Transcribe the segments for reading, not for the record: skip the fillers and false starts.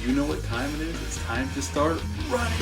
You know what time it is? It's time to start running.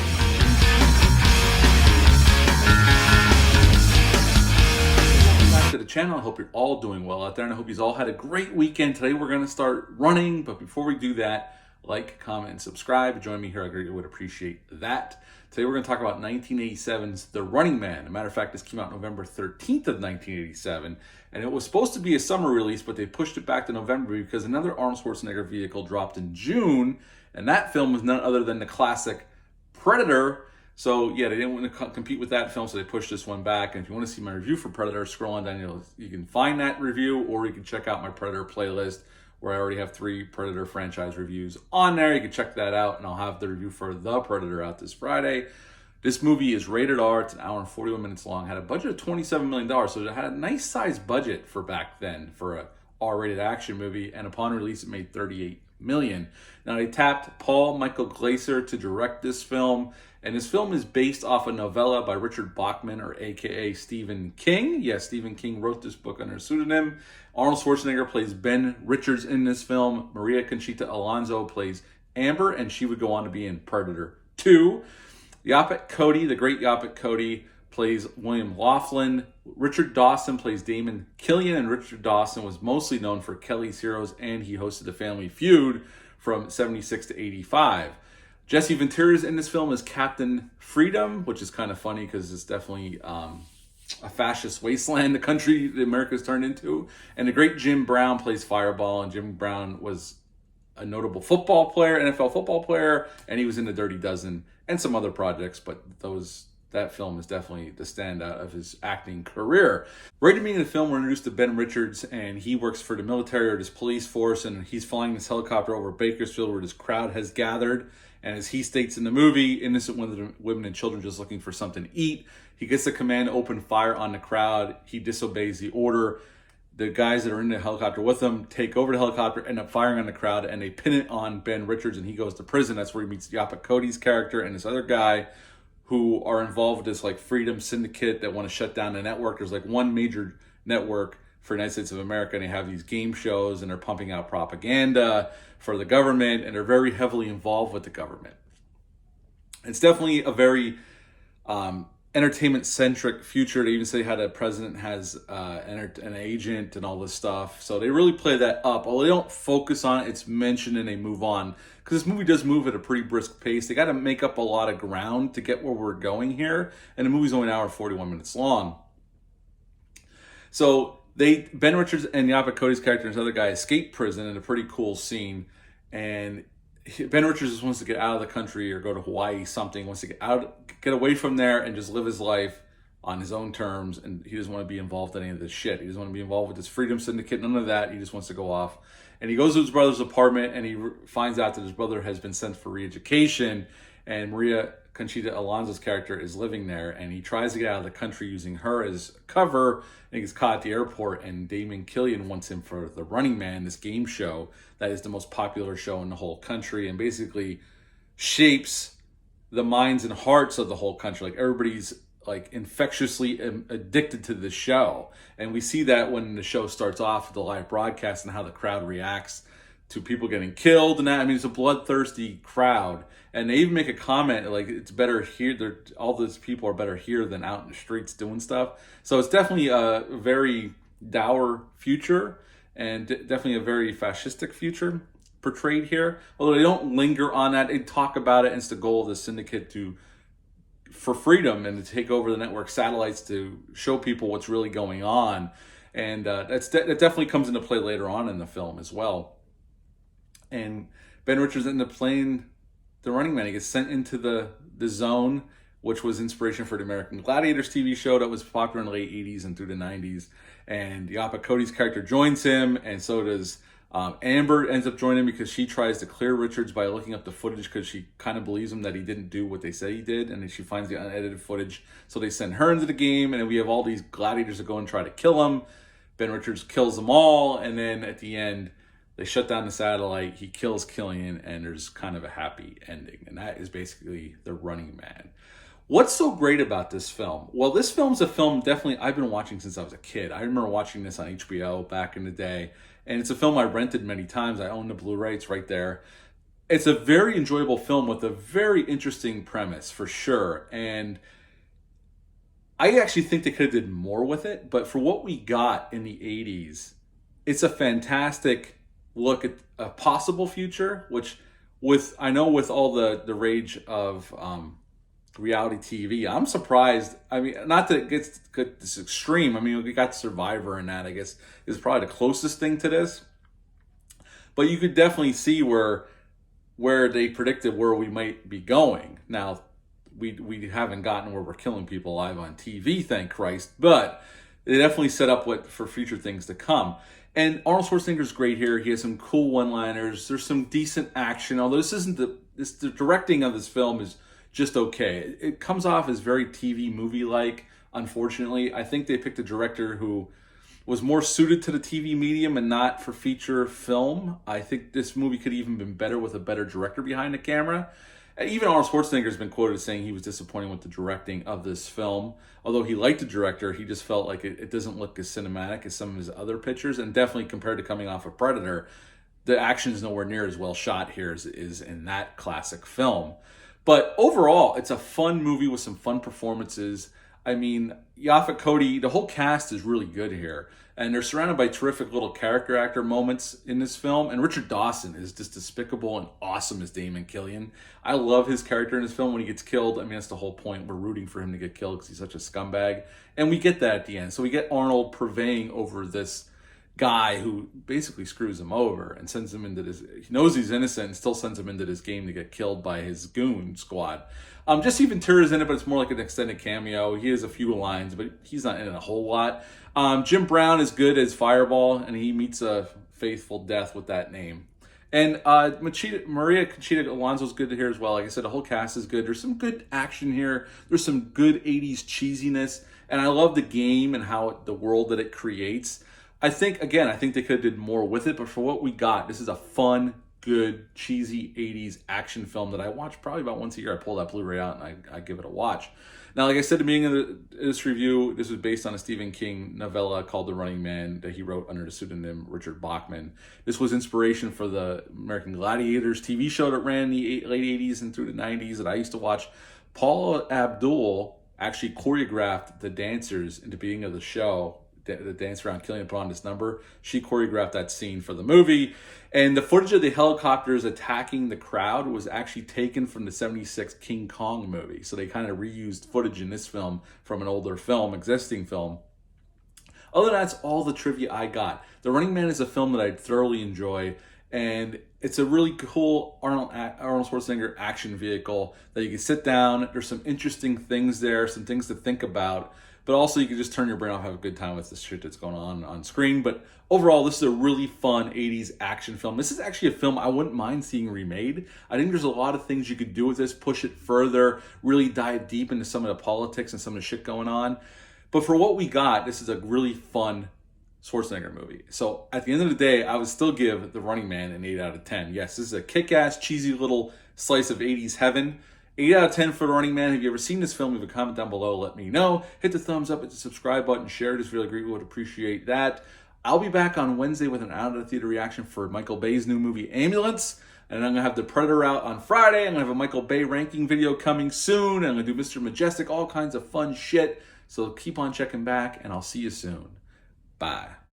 Welcome back to the channel. I hope you're all doing well out there, and I hope you all had a great weekend. Today we're going to start running, but before we do that, like, comment, and subscribe. Join me here. I greatly would appreciate that. Today we're going to talk about 1987's The Running Man. As a matter of fact, this came out November 13th of 1987, and it was supposed to be a summer release, but they pushed it back to November because another Arnold Schwarzenegger vehicle dropped in June, and that film was none other than the classic Predator. So yeah, they didn't want to compete with that film, so they pushed this one back. And if you want to see my review for Predator, scroll on down. You can find that review, or you can check out my Predator playlist, where I already have 3 Predator franchise reviews on there. You can check that out, and I'll have the review for The Predator out this Friday. This movie is rated R. It's an hour and 41 minutes long. Had a budget of $27 million, so it had a nice sized budget for back then for a R-rated action movie. And upon release, it made $38 million. Now, they tapped Paul Michael Glaser to direct this film, and this film is based off a novella by Richard Bachman, or AKA Stephen King. Yes, Stephen King wrote this book under a pseudonym. Arnold Schwarzenegger plays Ben Richards in this film. Maria Conchita Alonso plays Amber, and she would go on to be in Predator 2. Yaphet Kotto, the great Yaphet Kotto, plays William Laughlin. Richard Dawson plays Damon Killian, and Richard Dawson was mostly known for Kelly's Heroes, and he hosted the Family Feud from 76 to 85. Jesse Ventura's in this film as Captain Freedom, which is kind of funny because it's definitely a fascist wasteland the country that America's turned into. And the great Jim Brown plays Fireball, and Jim Brown was a notable football player, NFL football player, and he was in The Dirty Dozen and some other projects, but that film is definitely the standout of his acting career. Right at the beginning of the film, we're introduced to Ben Richards, and he works for the military or this police force, and he's flying this helicopter over Bakersfield where this crowd has gathered. And as he states in the movie, innocent women and children just looking for something to eat. He gets the command to open fire on the crowd. He disobeys the order. The guys that are in the helicopter with him take over the helicopter, end up firing on the crowd, and they pin it on Ben Richards, and he goes to prison. That's where he meets Yaphet Kotto's character and this other guy who are involved with this like freedom syndicate that want to shut down the network. There's like one major network for the United States of America, and they have these game shows, and they're pumping out propaganda for the government, and they're very heavily involved with the government. It's definitely a very entertainment-centric future. They even say how the president has an agent and all this stuff. So they really play that up. Although they don't focus on it, it's mentioned and they move on. Because this movie does move at a pretty brisk pace. They got to make up a lot of ground to get where we're going here. And the movie's only an hour and 41 minutes long. So Ben Richards and Yaphet Kotto's character and this other guy escape prison in a pretty cool scene. And Ben Richards just wants to get out of the country or go to Hawaii, something. Wants to get away from there and just live his life on his own terms. And he doesn't want to be involved in any of this shit. He doesn't want to be involved with this freedom syndicate, none of that. He just wants to go off. And he goes to his brother's apartment, and he finds out that his brother has been sent for re-education, and Maria Conchita Alonso's character is living there, and he tries to get out of the country using her as cover, and he gets caught at the airport, and Damon Killian wants him for The Running Man, this game show that is the most popular show in the whole country, and basically shapes the minds and hearts of the whole country. Like, everybody's like infectiously addicted to the show, and we see that when the show starts off with the live broadcast and how the crowd reacts to people getting killed and that. I mean, it's a bloodthirsty crowd, and they even make a comment like it's better here. All those people are better here than out in the streets doing stuff. So it's definitely a very dour future, and definitely a very fascistic future portrayed here. Although they don't linger on that, they talk about it, and it's the goal of the syndicate for freedom and to take over the network satellites to show people what's really going on. And that definitely comes into play later on in the film as well. And Ben Richards ends up playing The Running Man. He gets sent into the zone, which was inspiration for the American Gladiators TV show that was popular in the late 80s and through the 90s. And Yaphet Kotto's character joins him, and so does Amber. Ends up joining him because she tries to clear Richards by looking up the footage, because she kind of believes him that he didn't do what they say he did, and then she finds the unedited footage. So they send her into the game, and then we have all these gladiators that go and try to kill him. Ben Richards kills them all, and then at the end, they shut down the satellite, he kills Killian, and there's kind of a happy ending. And that is basically The Running Man. What's so great about this film? Well, this film's a film definitely I've been watching since I was a kid. I remember watching this on HBO back in the day. And it's a film I rented many times. I own the Blu-ray, it's right there. it's a very enjoyable film with a very interesting premise for sure. And I actually think they could have did more with it, but for what we got in the 80s, it's a fantastic look at a possible future, which with I know with all the rage of reality TV, I'm surprised. I mean, not that it gets this extreme. I mean, we got Survivor and that, I guess, is probably the closest thing to this. But you could definitely see where they predicted where we might be going. Now, we haven't gotten where we're killing people live on TV, thank Christ, but they definitely set up what for future things to come. And Arnold Schwarzenegger's great here. He has some cool one-liners. There's some decent action, although the directing of this film is just okay. It comes off as very TV movie-like, unfortunately. I think they picked a director who was more suited to the TV medium and not for feature film. I think this movie could even been better with a better director behind the camera. And even Arnold Schwarzenegger has been quoted as saying he was disappointed with the directing of this film. Although he liked the director, he just felt like it doesn't look as cinematic as some of his other pictures. And definitely compared to coming off of Predator, the action is nowhere near as well shot here as is in that classic film. But overall, it's a fun movie with some fun performances. I mean, Yaphet Kotto, the whole cast is really good here. And they're surrounded by terrific little character actor moments in this film. And Richard Dawson is just despicable and awesome as Damon Killian. I love his character in this film when he gets killed. I mean, that's the whole point. We're rooting for him to get killed because he's such a scumbag. And we get that at the end. So we get Arnold purveying over this guy who basically screws him over and sends him into this. He knows he's innocent and still sends him into this game to get killed by his goon squad. Jesse Ventura's in it, but it's more like an extended cameo. He has a few lines, but he's not in it a whole lot. Jim Brown is good as Fireball, and he meets a faithful death with that name. And Maria Conchita Alonso's good to hear as well. Like I said, the whole cast is good. There's some good action here. There's some good 80s cheesiness. And I love the game and how the world that it creates. I think they could have did more with it. But for what we got, this is a fun, good, cheesy 80s action film that I watch probably about once a year. I pull that Blu-ray out and I give it a watch. Now, like I said at the beginning of this review, this was based on a Stephen King novella called The Running Man that he wrote under the pseudonym Richard Bachman. This was inspiration for the American Gladiators TV show that ran in the late 80s and through the 90s that I used to watch. Paula Abdul actually choreographed the dancers in the beginning of the show, the dance around Killian put on this number. She choreographed that scene for the movie. And the footage of the helicopters attacking the crowd was actually taken from the 76 King Kong movie. So they kind of reused footage in this film from an older film, existing film. Other than that, that's all the trivia I got. The Running Man is a film that I thoroughly enjoy. And it's a really cool Arnold Schwarzenegger action vehicle that you can sit down. There's some interesting things there, some things to think about. But also you can just turn your brain off, have a good time with the shit that's going on screen. But overall, this is a really fun 80s action film. This is actually a film I wouldn't mind seeing remade. I think there's a lot of things you could do with this, push it further, really dive deep into some of the politics and some of the shit going on. But for what we got, this is a really fun Schwarzenegger movie. So at the end of the day, I would still give The Running Man an 8 out of 10. Yes, this is a kick-ass, cheesy little slice of 80s heaven. 8 out of 10 for The Running Man. Have you ever seen this film? Leave a comment down below. Let me know. Hit the thumbs up, hit the subscribe button, share this really great. We would appreciate that. I'll be back on Wednesday with an out-of-the-theater reaction for Michael Bay's new movie, Ambulance. And I'm going to have The Predator out on Friday. I'm going to have a Michael Bay ranking video coming soon. I'm going to do Mr. Majestic, all kinds of fun shit. So keep on checking back, and I'll see you soon. Bye.